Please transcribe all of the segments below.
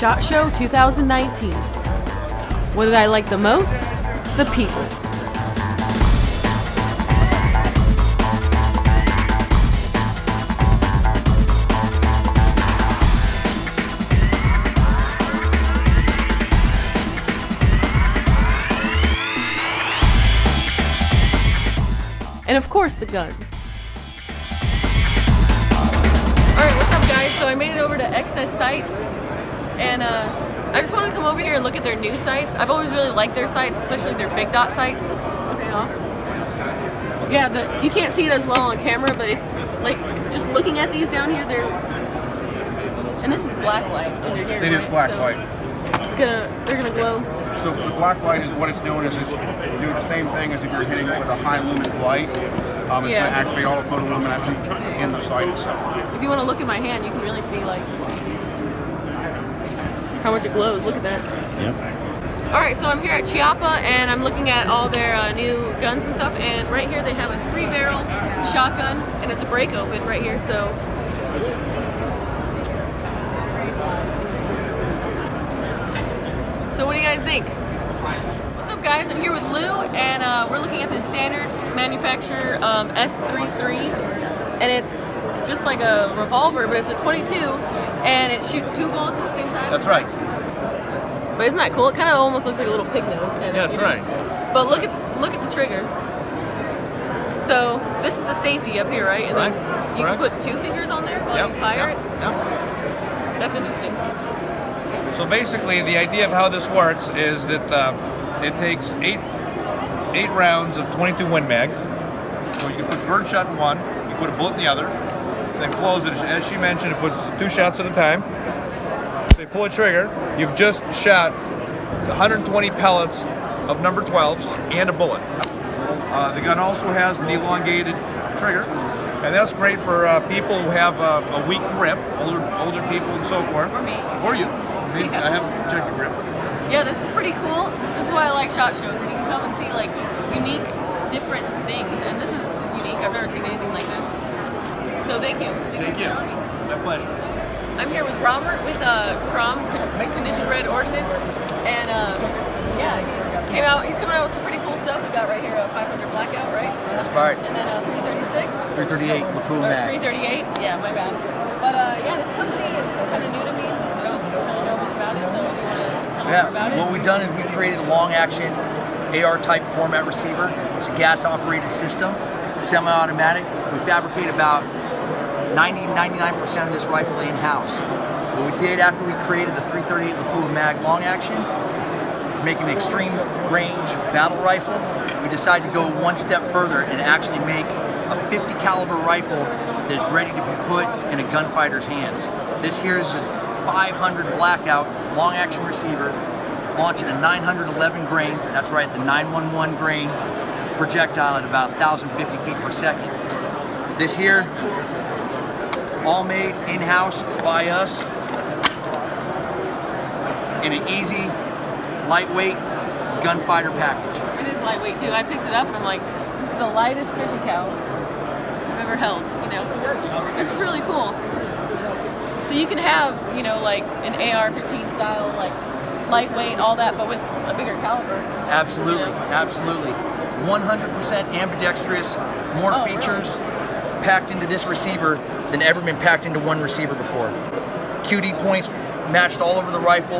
ShotShow 2019. What did I like the most? The people. And of course, the guns. Alright, what's up guys? So I made it over to Excess Sights, and I just wanted to come over here and look at their new sights. I've always really liked their sights, especially their big dot sights. Okay, awesome. Yeah, you can't see it as well on camera, but if, like, just looking at these down here, and this is black light under here. It is black light. They're gonna glow. So the black light is what it's doing is do the same thing as if you're hitting it with a high lumens light. It's going to activate all the photoluminescence in the sight itself. If you want to look at my hand, you can really see like how much it glows. Look at that. Yep. All right, so I'm here at Chiappa, and I'm looking at all their new guns and stuff. And right here they have a 3-barrel shotgun, and it's a break open right here. So. So what do you guys think? What's up guys, I'm here with Lou, and we're looking at the standard manufacturer S33, and it's just like a revolver, but it's a 22, and it shoots 2 bullets at the same time. That's right. But isn't that cool? It kind of almost looks like a little pig nose. Yeah, that's right. But look at the trigger. So this is the safety up here, right? And then you can put 2 fingers on there while you fire it. Yep. That's interesting. So basically, the idea of how this works is that it takes 8 rounds of 22 Win Mag. So you can put birdshot in one, you put a bullet in the other, then close it. As she mentioned, it puts 2 shots at a time. So you pull a trigger, you've just shot 120 pellets of number 12s and a bullet. The gun also has an elongated trigger, and that's great for people who have a weak grip, older people and so forth. Or me. Or you. I have a projected grip. Yeah, this is pretty cool. This is why I like ShotShow, because you can come and see like unique, different things, and this is unique. I've never seen anything like this. So thank you. Thank you. My pleasure. I'm here with Robert with Crom, Condition Red Ordnance, and he's coming out with some pretty cool stuff. We got right here a 500 Blackout, right? That's right. And then a 336. 338 Lapoon Mag. 338. Yeah, my bad. But this company is kind of new to me. I don't really know much about it, so do you want to tell me more about it? What we've done is we created a long-action AR-type format receiver. It's a gas-operated system, semi-automatic. We fabricate about 90-99% of this rifle in-house. What we did after we created the 338 Lapoon Mag long-action, making an extreme range battle rifle, we decided to go one step further and actually make a 50 caliber rifle that is ready to be put in a gunfighter's hands. This here is a 500 Blackout long-action receiver, launching a 911 grain, that's right, the 911 grain projectile at about 1,050 feet per second. This here, all made in-house by us in an easy, lightweight gunfighter package. It is lightweight too. I picked it up and I'm like, this is the lightest 50 cal I've ever held, you know. This is really cool. So you can have, you know, like an AR-15 style, like lightweight, all that, but with a bigger caliber. Absolutely, absolutely. 100% ambidextrous, more features packed into this receiver than ever been packed into one receiver before. QD points matched all over the rifle,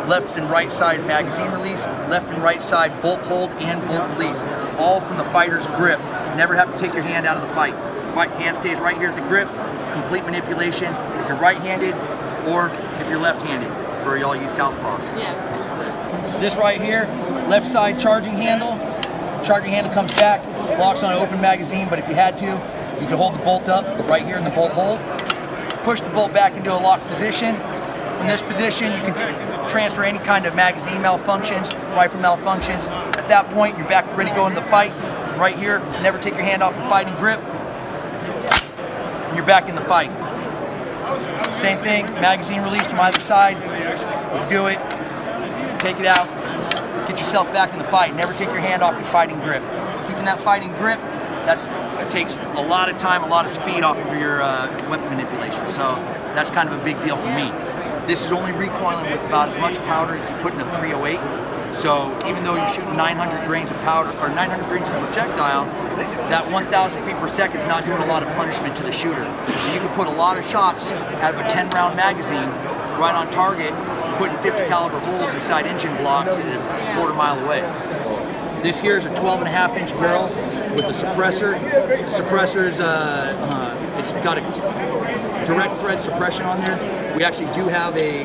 left and right side magazine release, left and right side bolt hold and bolt release, all from the fighter's grip. Never have to take your hand out of the fight. Hand stays right here at the grip, complete manipulation if you're right-handed or if you're left-handed, for y'all you southpaws. Yeah. This right here, left side charging handle. Charging handle comes back, locks on an open magazine, but if you had to, you could hold the bolt up right here in the bolt hold. Push the bolt back into a locked position. From this position, you can transfer any kind of magazine malfunctions, rifle malfunctions. At that point, you're back ready to go into the fight. Right here, never take your hand off the fighting grip. And you're back in the fight. Same thing, magazine release from either side. You do it, take it out, get yourself back in the fight. Never take your hand off your fighting grip. Keeping that fighting grip, that takes a lot of time, a lot of speed off of your weapon manipulation. So that's kind of a big deal for me. This is only recoiling with about as much powder as you put in a .308. So even though you're shooting 900 grains of powder or 900 grains of projectile, that 1,000 feet per second is not doing a lot of punishment to the shooter. So you can put a lot of shots out of a 10-round magazine right on target, putting 50 caliber holes inside engine blocks and a quarter mile away. This here is a 12.5-inch barrel with a suppressor. The suppressor is it's got a direct thread suppression on there. We actually do have a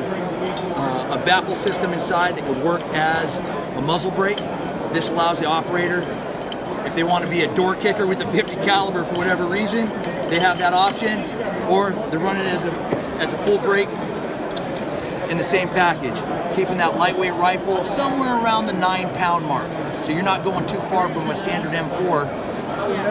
baffle system inside that would work as a muzzle brake. This allows the operator, if they want to be a door kicker with a 50 caliber for whatever reason, they have that option, or they're running it as a full brake in the same package, keeping that lightweight rifle somewhere around the 9-pound mark. So you're not going too far from a standard M4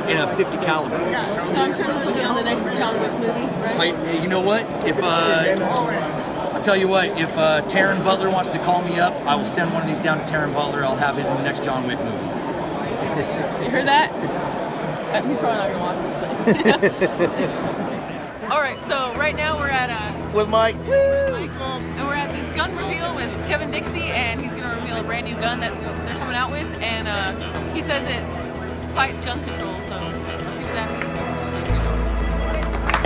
in a 50 caliber. So I'm sure this will be on the next John Wick movie, right? You know what? If I'll tell you what, if Taryn Butler wants to call me up, I will send one of these down to Taryn Butler. I'll have it in the next John Wick movie. You heard that? He's probably not gonna watch this. All right, so right now we're at with Mike. And we're at this gun reveal with Kevin Dixie, and he's gonna reveal a brand new gun that they're coming out with, and he says it fights gun control. So let's see what that means.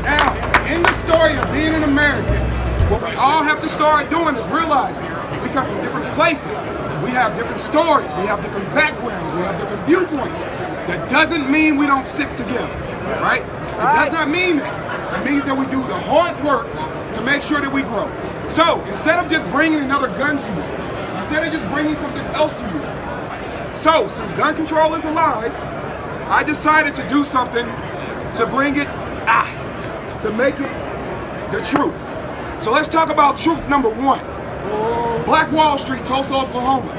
Now, in the story of being an American, what we all have to start doing is realizing we come from different places. We have different stories. We have different backgrounds. We have different viewpoints. That doesn't mean we don't stick together, right? It does not mean that. It means that we do the hard work to make sure that we grow. So instead of just bringing another gun to you, instead of just bringing something else to you, so since gun control is alive, I decided to do something to bring it, to make it the truth. So let's talk about truth number one. Black Wall Street, Tulsa, Oklahoma.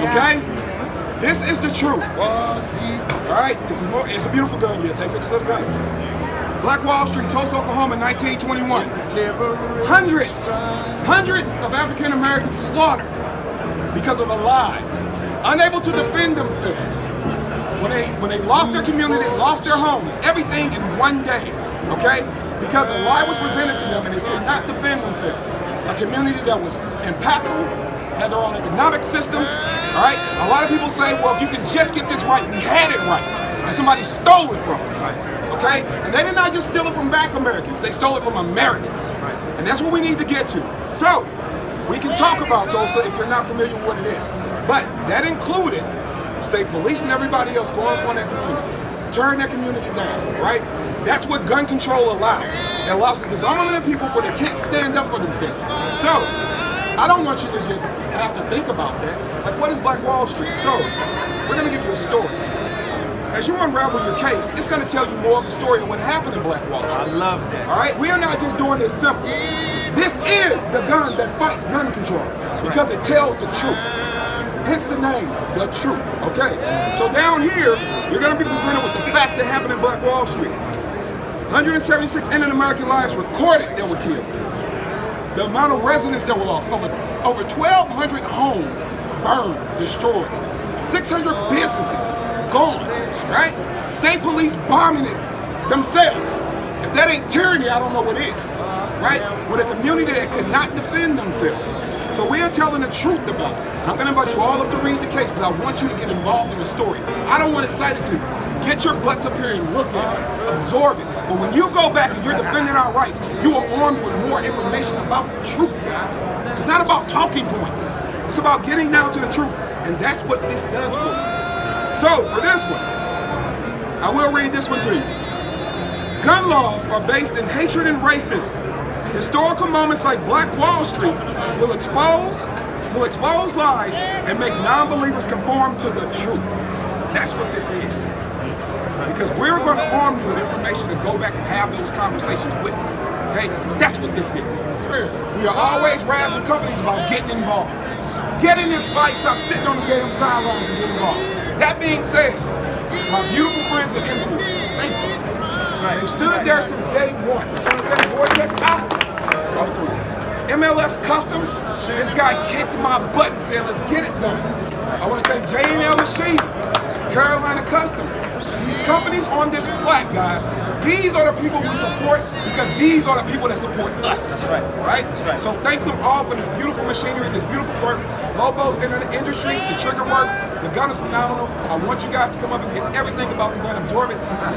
Okay? This is the truth. Alright? It's a beautiful gun here. Take pictures of the gun. Black Wall Street, Tulsa, Oklahoma, 1921. Hundreds of African Americans slaughtered because of a lie. Unable to defend themselves. When they lost their community, they lost their homes, everything in one day. Okay? Because a lie was presented to them and they could not defend themselves. A community that was impactful, had their own economic system, all right? A lot of people say, well, if you can just get this right, we had it right, and somebody stole it from us, okay? And they did not just steal it from black Americans, they stole it from Americans. And that's what we need to get to. So, we can talk about Tulsa if you're not familiar with what it is. But that included state police and everybody else going on that community, turn that community down, right? That's what gun control allows. It allows the disarmament of people where they can't stand up for themselves. So, I don't want you to just have to think about that. Like, what is Black Wall Street? So, we're gonna give you a story. As you unravel your case, it's gonna tell you more of the story of what happened in Black Wall Street. I love that. All right, we are not just doing this simple. This is the gun that fights gun control because it tells the truth. Hence the name, the truth, okay? So down here, you're gonna be presented with the facts that happened in Black Wall Street. 176 Indian American lives recorded that were killed. The amount of residents that were lost, over 1,200 homes burned, destroyed. 600 businesses gone, right? State police bombing it themselves. If that ain't tyranny, I don't know what is, right? With a community that could not defend themselves. So we are telling the truth about it. I'm gonna invite you all up to read the case because I want you to get involved in the story. I don't want to cite it to you. Get your butts up here and look at it, absorb it. But when you go back and you're defending our rights, you are armed with more information about the truth, guys. It's not about talking points. It's about getting down to the truth. And that's what this does for you. So, for this one, I will read this one to you. Gun laws are based in hatred and racism. Historical moments like Black Wall Street will expose lies and make non-believers conform to the truth. That's what this is. Because we're going to arm you with information to go back and have those conversations with. Okay? That's what this is. We are always razzing companies about getting involved. Get in this fight, stop sitting on the damn sidelines and get involved. That being said, my beautiful friends at Influence, thank you. They stood there since day one. Vortex Optics. MLS Customs, this guy kicked my butt and said, let's get it done. I want to thank J&L Machine, Carolina Customs. These companies on this plaque, guys, these are the people we support because these are the people that support us. Right? So thank them all for this beautiful machinery, this beautiful work. Logos in the industry, the trigger work, the gun is phenomenal. I want you guys to come up and get everything about the gun, absorb it.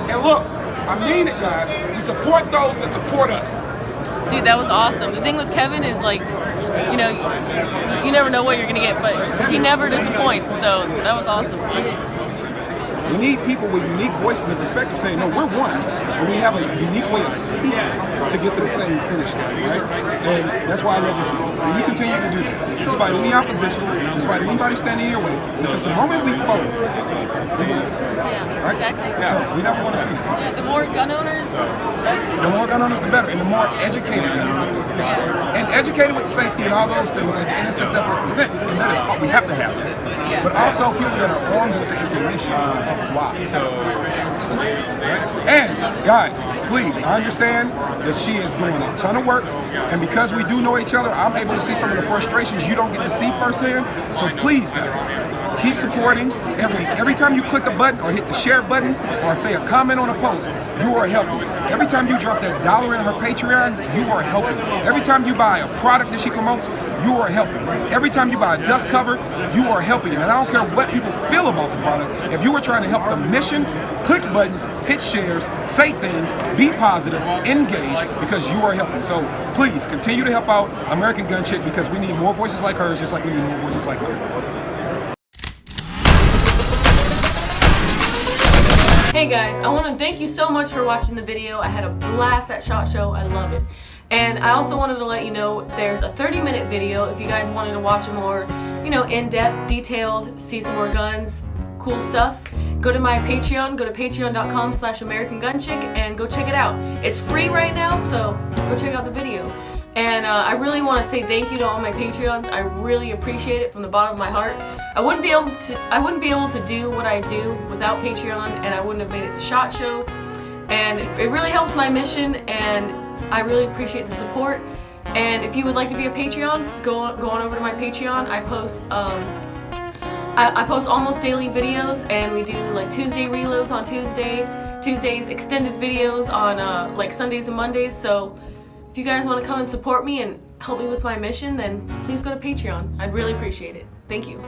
And look, I mean it, guys. We support those that support us. Dude, that was awesome. The thing with Kevin is like, you know, you never know what you're gonna get, but he never disappoints. So that was awesome. We need people with unique voices and perspectives saying, no, we're one, but we have a unique way of speaking to get to the same finish line, right? And that's why I love what you do. And you continue to do that, despite any opposition, despite anybody standing in your way, because the moment we fold, we lose, right? Exactly. So we never want to see that. Yeah, the more gun owners, The more gun owners, the better, and the more educated gun owners. And educated with safety and all those things like the NSSF represents, and that is what we have to have. But also people that are armed with the information of why. And guys, please, I understand that she is doing a ton of work, and because we do know each other, I'm able to see some of the frustrations you don't get to see firsthand. So please, guys, keep supporting. Every time you click a button or hit the share button or say a comment on a post, you are helping. Every time you drop that $1 in her Patreon, you are helping. Every time you buy a product that she promotes, you are helping. Every time you buy a dust cover, you are helping. And I don't care what people feel about the product. If you are trying to help the mission, click buttons, hit shares, say things, be positive, engage, because you are helping. So please continue to help out American Gun Chick because we need more voices like hers, just like we need more voices like mine. Hey guys, I want to thank you so much for watching the video. I had a blast at ShotShow. I love it. And I also wanted to let you know there's a 30-minute video if you guys wanted to watch a more, you know, in-depth, detailed, see some more guns, cool stuff. Go to my Patreon, go to patreon.com/AmericanGunChick and go check it out. It's free right now, so go check out the video. And I really want to say thank you to all my Patreons. I really appreciate it from the bottom of my heart. I wouldn't be able to do what I do without Patreon, and I wouldn't have made it to ShotShow. And it really helps my mission, and I really appreciate the support. And if you would like to be a Patreon, go on over to my Patreon. I post I post almost daily videos, and we do like Tuesday reloads on Tuesdays extended videos on like Sundays and Mondays. So if you guys want to come and support me and help me with my mission, then please go to Patreon. I'd really appreciate it. Thank you.